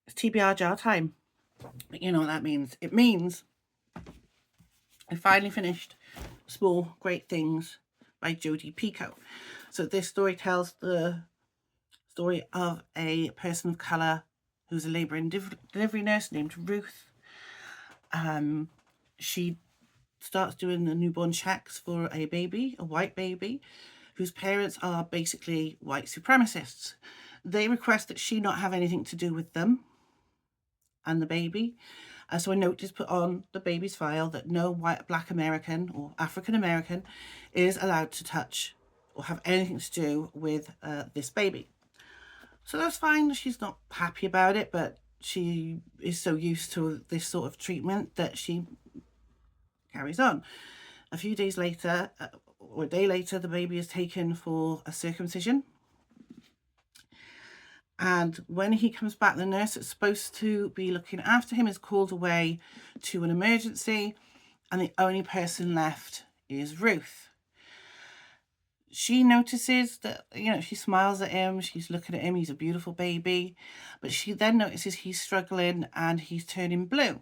It's TBR jar time. But you know what that means? It means I finally finished Small Great Things by Jodi Picoult. So this story tells the story of a person of colour who's a labour and delivery nurse named Ruth. She starts doing the newborn checks for a baby, a white baby, whose parents are basically white supremacists. They request that she not have anything to do with them and the baby. So a note is put on the baby's file that no white, black American or African American is allowed to touch or have anything to do with this baby. So that's fine. She's not happy about it, but she is so used to this sort of treatment that she carries on. A few days later, or a day later, the baby is taken for a circumcision. And when he comes back, the nurse that's supposed to be looking after him is called away to an emergency, and the only person left is Ruth. She notices that, she smiles at him, she's looking at him, he's a beautiful baby, but she then notices he's struggling and he's turning blue.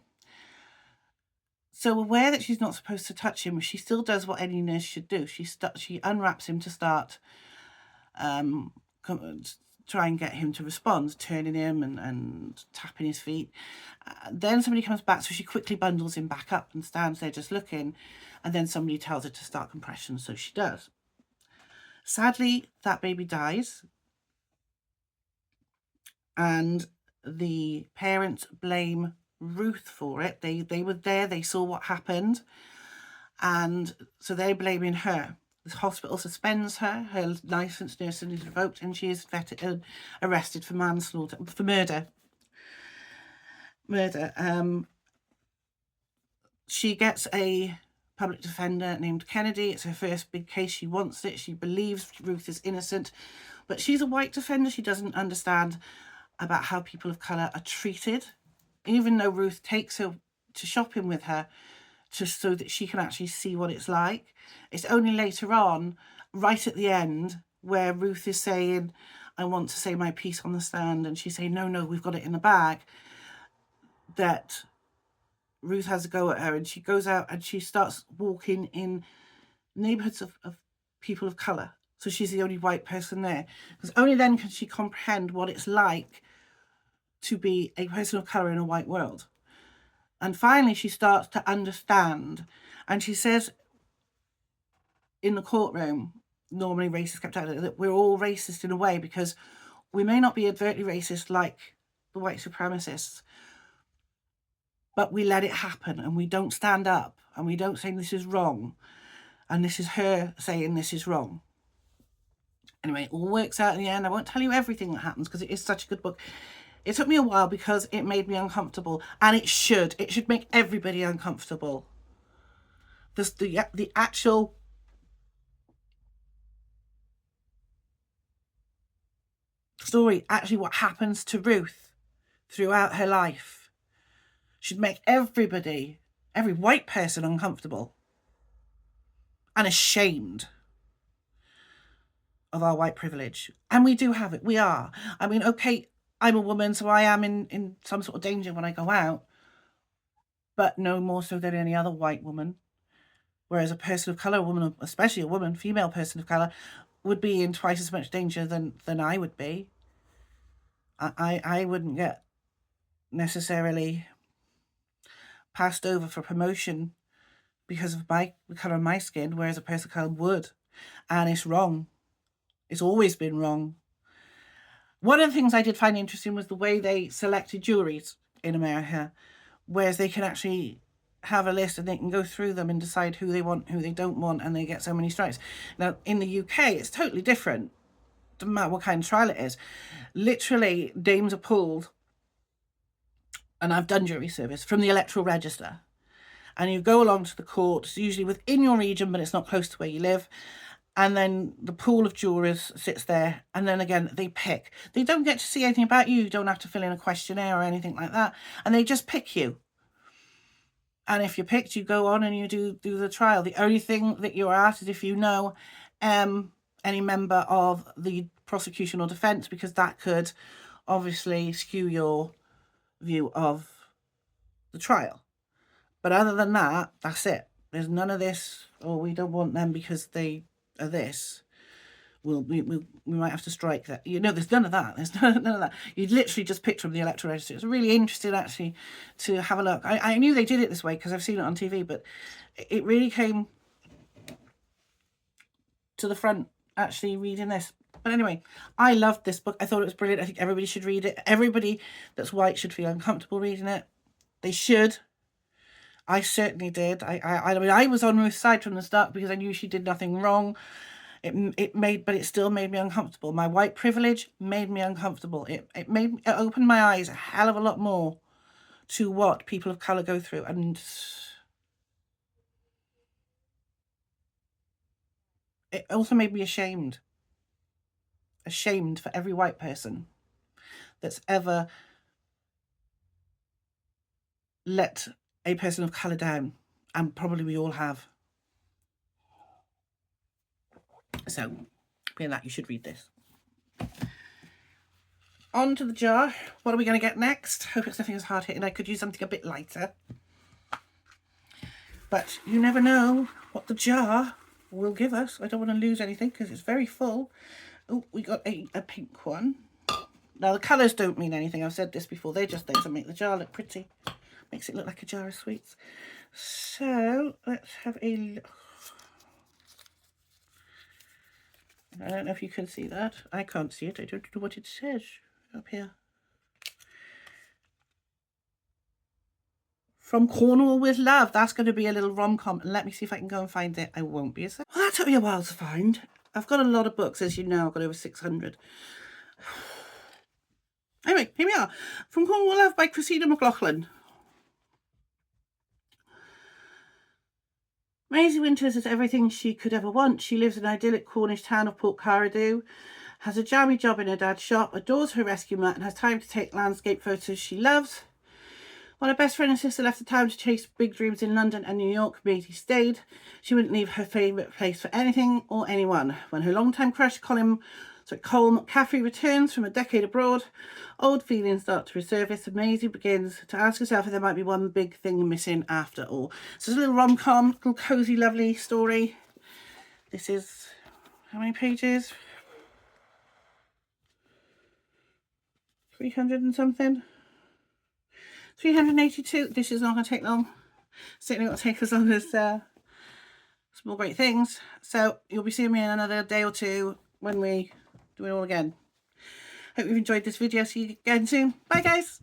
So aware that she's not supposed to touch him, she still does what any nurse should do. She unwraps him to start try and get him to respond, turning him and tapping his feet. Then somebody comes back, so she quickly bundles him back up and stands there just looking, and then somebody tells her to start compression, so she does. Sadly, that baby dies, and the parents blame Ruth for it. They were there, they saw what happened, and so they're blaming her. The hospital suspends her licensed nursing is revoked, and she is arrested for manslaughter, for murder. She gets a public defender named Kennedy. It's her first big case. She wants it. She believes Ruth is innocent, but she's a white defender. She doesn't understand about how people of colour are treated, even though Ruth takes her to shopping with her just so that she can actually see what it's like. It's only later on, right at the end, where Ruth is saying, I want to say my piece on the stand, and she's saying, no, we've got it in the bag, that Ruth has a go at her, and she goes out and she starts walking in neighbourhoods of people of colour. So she's the only white person there, because only then can she comprehend what it's like to be a person of colour in a white world. And finally, she starts to understand. And she says in the courtroom, normally racists kept out, that we're all racist in a way, because we may not be overtly racist like the white supremacists, but we let it happen, and we don't stand up, and we don't say this is wrong. And this is her saying this is wrong. Anyway, it all works out in the end. I won't tell you everything that happens because it is such a good book. It took me a while because it made me uncomfortable, and it should make everybody uncomfortable. The actual story, actually what happens to Ruth throughout her life, should make everybody, every white person, uncomfortable and ashamed of our white privilege. And we do have it. We are. I mean, okay, I'm a woman, so I am in some sort of danger when I go out, but no more so than any other white woman. Whereas a person of colour, a woman, especially a woman, female person of colour, would be in twice as much danger than I would be. I wouldn't get necessarily passed over for promotion because of the colour of my skin, whereas a person of colour would. And it's wrong. It's always been wrong. One of the things I did find interesting was the way they selected juries in America, whereas they can actually have a list and they can go through them and decide who they want, who they don't want, and they get so many strikes. Now, in the UK, it's totally different. Doesn't matter what kind of trial it is. Literally, names are pulled, and I've done jury service, from the electoral register. And you go along to the court, it's usually within your region, but it's not close to where you live. And then the pool of jurors sits there, and then again, they pick. They don't get to see anything about you. You don't have to fill in a questionnaire or anything like that. And they just pick you. And if you're picked, you go on and you do the trial. The only thing that you're asked is if you know any member of the prosecution or defence, because that could obviously skew your view of the trial. But other than that, that's it. There's none of this, oh, we don't want them because they are this. We might have to strike that. You know, there's none of that. There's none of that. You literally just picked from the electoral register. It's really interesting, actually, to have a look. I knew they did it this way because I've seen it on TV, but it really came to the front, actually, reading this. But anyway, I loved this book. I thought it was brilliant. I think everybody should read it. Everybody that's white should feel uncomfortable reading it. They should. I certainly did. I mean, I was on Ruth's side from the start because I knew she did nothing wrong. But it still made me uncomfortable. My white privilege made me uncomfortable. It opened my eyes a hell of a lot more to what people of colour go through, and it also made me ashamed for every white person that's ever let a person of colour down, and probably we all have. So, being that, you should read this. On to the jar. What are we going to get next? Hope it's nothing as hard hitting. I could use something a bit lighter. But you never know what the jar will give us. I don't want to lose anything because it's very full. Oh, we got a pink one. Now, the colours don't mean anything. I've said this before. They're just there to make the jar look pretty. Makes it look like a jar of sweets. So, let's have a look. I don't know if you can see that. I can't see it. I don't know what it says up here. From Cornwall with Love. That's going to be a little rom-com. And let me see if I can go and find it. I won't be a second. Well, that took me a while to find. I've got a lot of books, as you know. I've got over 600. Anyway, here we are. From Cornwall with Love by Christina McLaughlin. Maisie Winters is everything she could ever want. She lives in an idyllic Cornish town of Port Carridoo, has a jammy job in her dad's shop, adores her rescue mat, and has time to take landscape photos she loves. When her best friend and sister left the town to chase big dreams in London and New York, Maisie stayed. She wouldn't leave her favourite place for anything or anyone. When her longtime crush, Cole McCaffrey, returns from a decade abroad, old feelings start to resurface, and Maisie begins to ask herself if there might be one big thing missing after all. So it's a little rom-com, little cosy, lovely story. This is, how many pages? 300 and something. 382. This is not going to take long. Certainly not take as long as Small Great Things. So you'll be seeing me in another day or two when we do it all again. Hope you've enjoyed this video. See you again soon. Bye, guys.